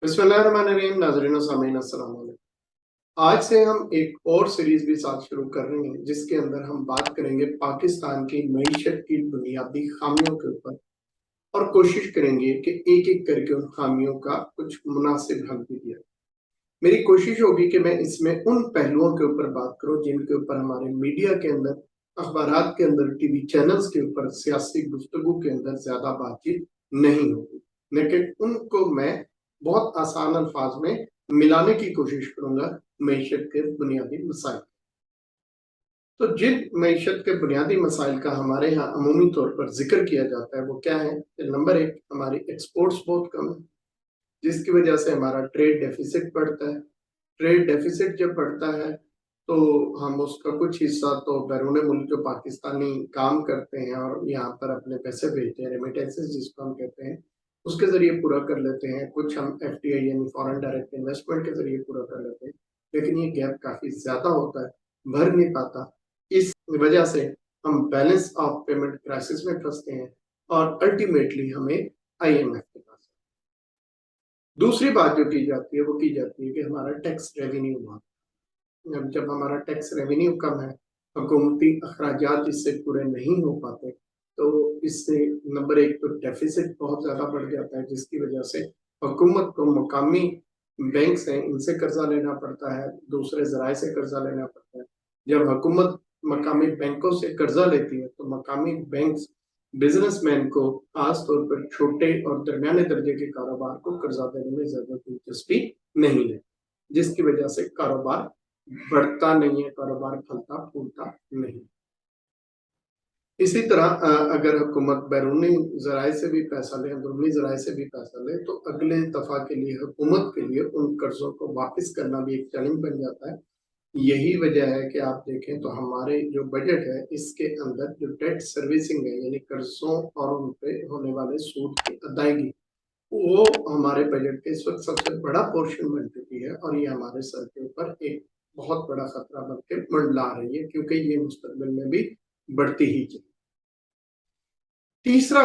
बिस्मिल्लाहिर्रहमानिर्रहीम। नाज़रीन व सामीन अस्सलाम वालेकुम। आज से हम एक और सीरीज भी साथ शुरू कर रहे हैं जिसके अंदर हम बात करेंगे पाकिस्तान की मईशत की बुनियादी खामियों के ऊपर और कोशिश करेंगे कि एक एक करके उन खामियों का कुछ मुनासिब हल भी दिया। मेरी कोशिश होगी कि मैं इसमें उन पहलुओं के ऊपर बात करूं जिनके ऊपर हमारे मीडिया के अंदर, अखबारात के अंदर, टीवी चैनल्स के ऊपर, सियासी गुफ्तगू के अंदर ज्यादा बातचीत नहीं होगी, लेकिन उनको मैं बहुत आसान अल्फाज में मिलाने की कोशिश करूंगा मईशत के बुनियादी मसाइल। तो जिन मईशत के बुनियादी मसाइल का हमारे यहाँ अमूमी तौर पर जिक्र किया जाता है वो क्या है? नंबर एक, हमारी एक्सपोर्ट्स बहुत कम है जिसकी वजह से हमारा ट्रेड डेफिसिट बढ़ता है। ट्रेड डेफिसिट जब बढ़ता है तो हम उसका कुछ हिस्सा तो बैरून मुल्क जो पाकिस्तानी काम करते हैं और यहाँ पर अपने पैसे भेजते हैं, रेमिटेंसेस जिसको हम कहते हैं, उसके जरिए पूरा कर लेते हैं। कुछ हम एफडीआई यानी फॉरेन डायरेक्ट इन्वेस्टमेंट के जरिए पूरा कर लेते हैं, लेकिन ये गैप काफी ज्यादा होता है, भर नहीं पाता। इस वजह से हम बैलेंस ऑफ पेमेंट क्राइसिस में फंसते हैं और अल्टीमेटली हमें आईएमएफ के पास। दूसरी बात जो की जाती है वो की जाती है कि हमारा टैक्स रेवेन्यू बहुत, जब हमारा टैक्स रेवेन्यू कम है, हुकूमती अखराजात इससे पूरे नहीं हो पाते, तो इससे नंबर एक तो डेफिसिट बहुत ज्यादा बढ़ जाता है जिसकी वजह से हुकूमत को मकामी बैंक्स हैं इनसे कर्जा लेना पड़ता है, दूसरे जराए से कर्जा लेना पड़ता है। जब हुकूमत मकामी बैंकों से कर्जा लेती है तो मकामी बैंक्स बिजनेसमैन को, खासतौर पर छोटे और दरमियाने दर्जे के कारोबार को कर्जा देने में ज्यादा दिलचस्पी नहीं है, जिसकी वजह से कारोबार बढ़ता नहीं है, कारोबार फलता फूलता नहीं। इसी तरह अगर हुकूमत बैरूनी जराए से भी पैसा ले, अंदरूनी जराए से भी पैसा ले, तो अगले दफा के लिए हुकूमत के लिए उन कर्जों को वापस करना भी एक चैलेंज बन जाता है। यही वजह है कि आप देखें तो हमारे जो बजट है इसके अंदर जो डेट सर्विसिंग है यानी कर्जों और उन पे होने वाले सूद की अदायगी, वो हमारे बजट के इस वक्त सबसे बड़ा पोर्शन बन चुकी है और ये हमारे सर के ऊपर एक बहुत बड़ा खतरा बन के मंडला रही है, क्योंकि ये मुस्तकबिल में भी बढ़ती ही चली। तीसरा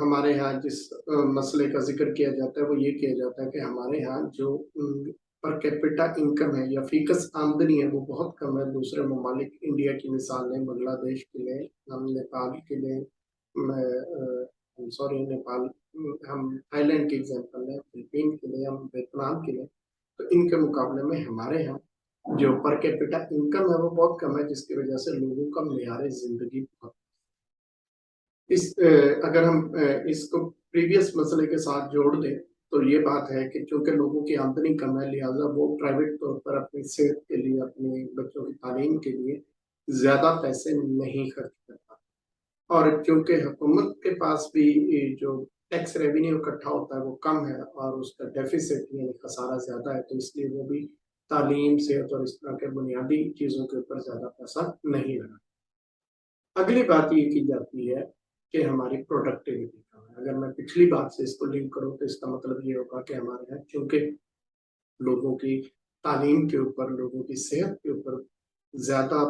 हमारे यहाँ जिस मसले का जिक्र किया जाता है वो ये किया जाता है कि हमारे यहाँ जो पर कैपिटा इनकम है या फीकस आमदनी है वो बहुत कम है दूसरे ममालिक, इंडिया की मिसाल है, बांग्लादेश के लिए, हम नेपाल के लिए, सॉरी नेपाल, हम थाईलैंड के एग्जांपल है, फिलीपीन के लिए, हम वियतनाम के लिए, तो इनके मुकाबले में हमारे यहाँ जो पर कैपिटा इनकम है वो बहुत कम है जिसकी वजह से लोगों का मेयार जिंदगी बहुत, अगर हम इसको प्रीवियस मसले के साथ जोड़ दें तो ये बात है कि चूंकि लोगों की आमदनी कम है लिहाजा वो प्राइवेट तौर पर अपनी सेहत के लिए, अपने बच्चों की तालीम के लिए ज्यादा पैसे नहीं खर्च करता, और क्योंकि हुकूमत के पास भी जो टैक्स रेवेन्यू इकट्ठा होता है वो कम है और उसका डेफिसिट यानी खसारा ज्यादा है, तो इसलिए वो भी तालीम, सेहत और इस तरह के बुनियादी चीजों के ऊपर ज्यादा पैसा नहीं लगा। अगली बात ये की जाती है कि हमारी प्रोडक्टिविटी कम है। अगर मैं पिछली बात से इसको लिंक करूं तो इसका मतलब ये होगा कि हमारे यहाँ चूंकि लोगों की तालीम के ऊपर, लोगों की सेहत के ऊपर ज्यादा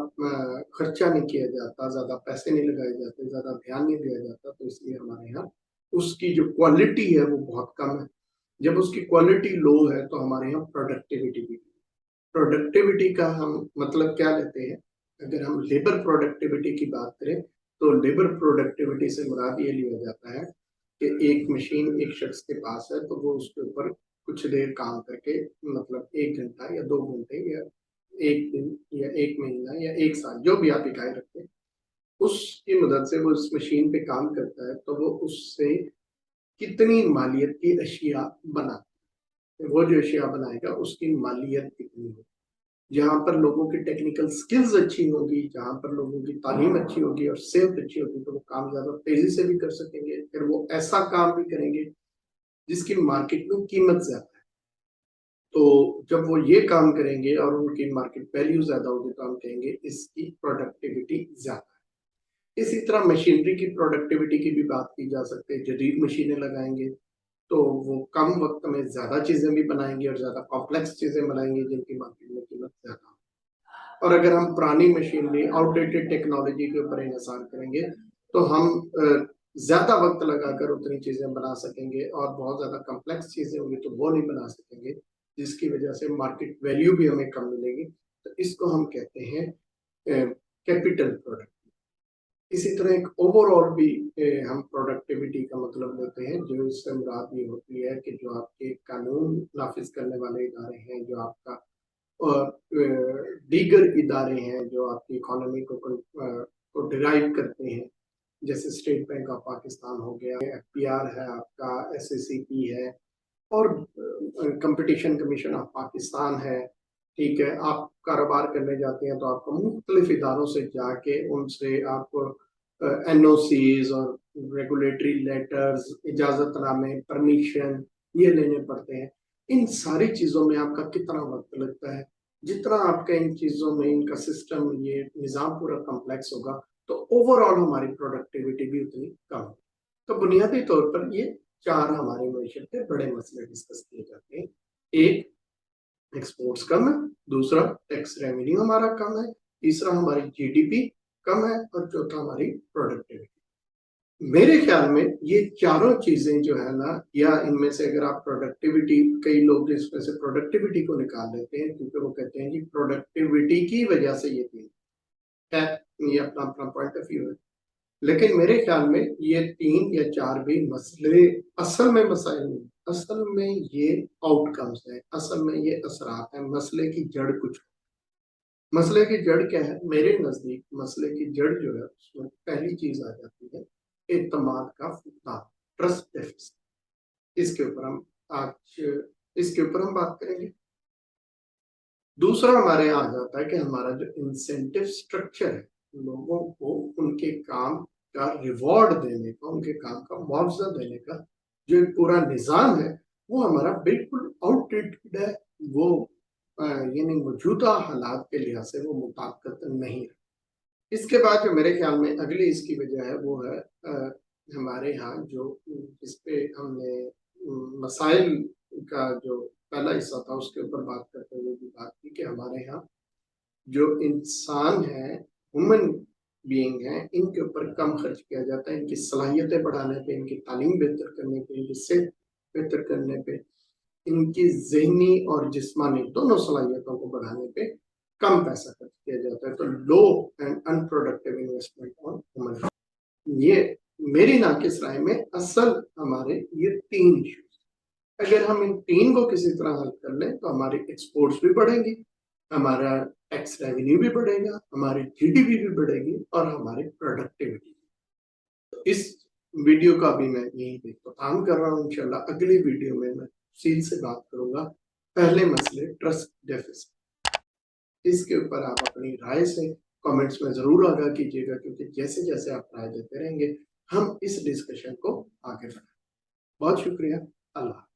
खर्चा नहीं किया जाता, ज्यादा पैसे नहीं लगाए जाते, ज्यादा ध्यान नहीं दिया जाता, तो इसलिए हमारे यहाँ उसकी जो क्वालिटी है वो बहुत कम है। जब उसकी क्वालिटी लो है तो हमारे यहाँ प्रोडक्टिविटी भी, प्रोडक्टिविटी का हम मतलब क्या लेते हैं? अगर हम लेबर प्रोडक्टिविटी की बात करें तो लेबर प्रोडक्टिविटी से मुराद ये लिया जाता है कि एक मशीन एक शख्स के पास है तो वो उसके ऊपर कुछ देर काम करके, मतलब 1 घंटा या 2 घंटे या 1 दिन या 1 महीना या 1 साल, जो भी आप इकाई रखते हैं, उसकी मदद से वो उस मशीन पे काम करता है, तो वो उससे कितनी मालियत की अशिया बना, वो जो अशिया बनाएगा उसकी मालियत कितनी है। जहाँ पर लोगों की टेक्निकल स्किल्स अच्छी होगी, जहाँ पर लोगों की तालीम अच्छी होगी और सेहत अच्छी होगी, तो वो काम ज्यादा तेजी से भी कर सकेंगे, फिर वो ऐसा काम भी करेंगे जिसकी मार्केट में कीमत ज्यादा है। तो जब वो ये काम करेंगे और उनकी मार्केट वैल्यू ज्यादा होगी तो हम कहेंगे इसकी प्रोडक्टिविटी ज्यादा है। इसी तरह मशीनरी की प्रोडक्टिविटी की भी बात की जा सकती है। जदीद मशीनें लगाएंगे तो वो कम वक्त में ज्यादा चीजें भी बनाएंगे और ज्यादा कॉम्प्लेक्स चीजें बनाएंगे जिनकी मार्केट में कीमत ज्यादा। और अगर हम पुरानी मशीनरी, आउटडेटेड टेक्नोलॉजी के ऊपर इन्हिसार करेंगे तो हम ज़्यादा वक्त लगाकर उतनी चीज़ें बना सकेंगे और बहुत ज़्यादा कम्प्लेक्स चीज़ें होंगी तो वो नहीं बना सकेंगे, जिसकी वजह से मार्केट वैल्यू भी हमें कम मिलेगी। तो इसको हम कहते हैं कैपिटल प्रोडक्ट। इसी तरह एक ओवरऑल भी हम प्रोडक्टिविटी का मतलब लेते हैं, जो इससे मुराद ये होती है कि जो आपके कानून नाफिज करने वाले इदारे हैं, जो आपका दीगर इदारे हैं जो आपकी इकोनॉमी को डिराइव करते हैं, जैसे स्टेट बैंक ऑफ पाकिस्तान हो गया, एफपीआर है आपका, एसएसीपी है, और कंपटीशन कमीशन ऑफ पाकिस्तान है। ठीक है, आप कारोबार करने जाते हैं तो आपको मुख्तलिफ इदारों से जाके उनसे आपको एनओसीज और रेगुलेटरी लेटर्स, इजाजतनामे, परमिशन ये लेने पड़ते हैं। इन सारी चीज़ों में आपका कितना वक्त लगता है? जितना आपका इन चीज़ों में इनका सिस्टम ये निज़ाम पूरा कॉम्प्लेक्स होगा तो ओवरऑल हमारी प्रोडक्टिविटी भी उतनी कम होगी। तो बुनियादी तौर पर ये 4 हमारे मईशत के बड़े मसले डिस्कस किए जाते हैं। एक, एक्सपोर्ट्स कम है, दूसरा टैक्स रेवेन्यू हमारा कम है, तीसरा हमारी जीडीपी कम है और चौथा हमारी प्रोडक्टिविटी। मेरे ख्याल में ये चारों चीजें जो है ना, या इनमें से अगर आप प्रोडक्टिविटी, कई लोग इसमें से प्रोडक्टिविटी को निकाल देते हैं क्योंकि वो कहते हैं कि प्रोडक्टिविटी की वजह से ये थी है, ये अपना अपना पॉइंट ऑफ व्यू है। लेकिन मेरे ख्याल में ये 3 या 4 भी मसले असल में मसाइल नहीं, असल में ये आउटकम्स है, असल में ये असरात है। मसले की जड़ कुछ, मसले की जड़ क्या है? मेरे नजदीक मसले की जड़ जो है उसमें पहली चीज आ जाती है एतमाद का फुकदान, ट्रस्ट डेफिसिट। इसके ऊपर हम आज इसके ऊपर हम बात करेंगे। दूसरा हमारे यहाँ आ जाता है कि हमारा जो इंसेंटिव स्ट्रक्चर है, लोगों को उनके काम का रिवॉर्ड देने का, उनके काम का मुआवजा देने का जो एक पूरा निज़ाम है, वो हमारा बिल्कुल आउटडेटेड है। वो यानी मौजूदा हालात के लिहाज से वो मुताबिकत नहीं है। इसके बाद जो मेरे ख्याल में अगली इसकी वजह है वो है हमारे यहाँ जो इस पे हमने मसाइल का जो पहला हिस्सा था उसके ऊपर बात करते हुए भी बात की कि हमारे यहाँ जो इंसान है, ह्यूमन बीइंग है, इनके ऊपर कम खर्च किया जाता है, इनकी सलाहियतें बढ़ाने पे, इनकी तालीम बेहतर करने पे, इनकी सेहत बेहतर करने पे, इनकी ज़हनी और जिस्मानी दोनों सलाहियतों को बढ़ाने पे कम पैसा खर्च किया जाता है। तो low and unproductive investment on human, ये मेरी नाकिस राय में असल हमारे ये 3 इश्यूज। अगर हम इन 3 को किसी तरह हल कर लें तो हमारी एक्सपोर्ट्स भी बढ़ेंगी, हमारा टैक्स रेवेन्यू भी बढ़ेगा, हमारी जीडीपी भी बढ़ेगी और हमारी प्रोडक्टिविटी। तो इस वीडियो का भी मैं यहीं पे खत्म कर रहा हूँ। इंशाल्लाह अगली वीडियो में मैं तफसील से बात करूंगा पहले मसले ट्रस्ट डेफिसिट। इसके ऊपर आप अपनी राय से कमेंट्स में जरूर आगाह कीजिएगा, क्योंकि जैसे जैसे आप राय देते रहेंगे हम इस डिस्कशन को आगे बढ़ाएंगे। बहुत शुक्रिया। अल्लाह।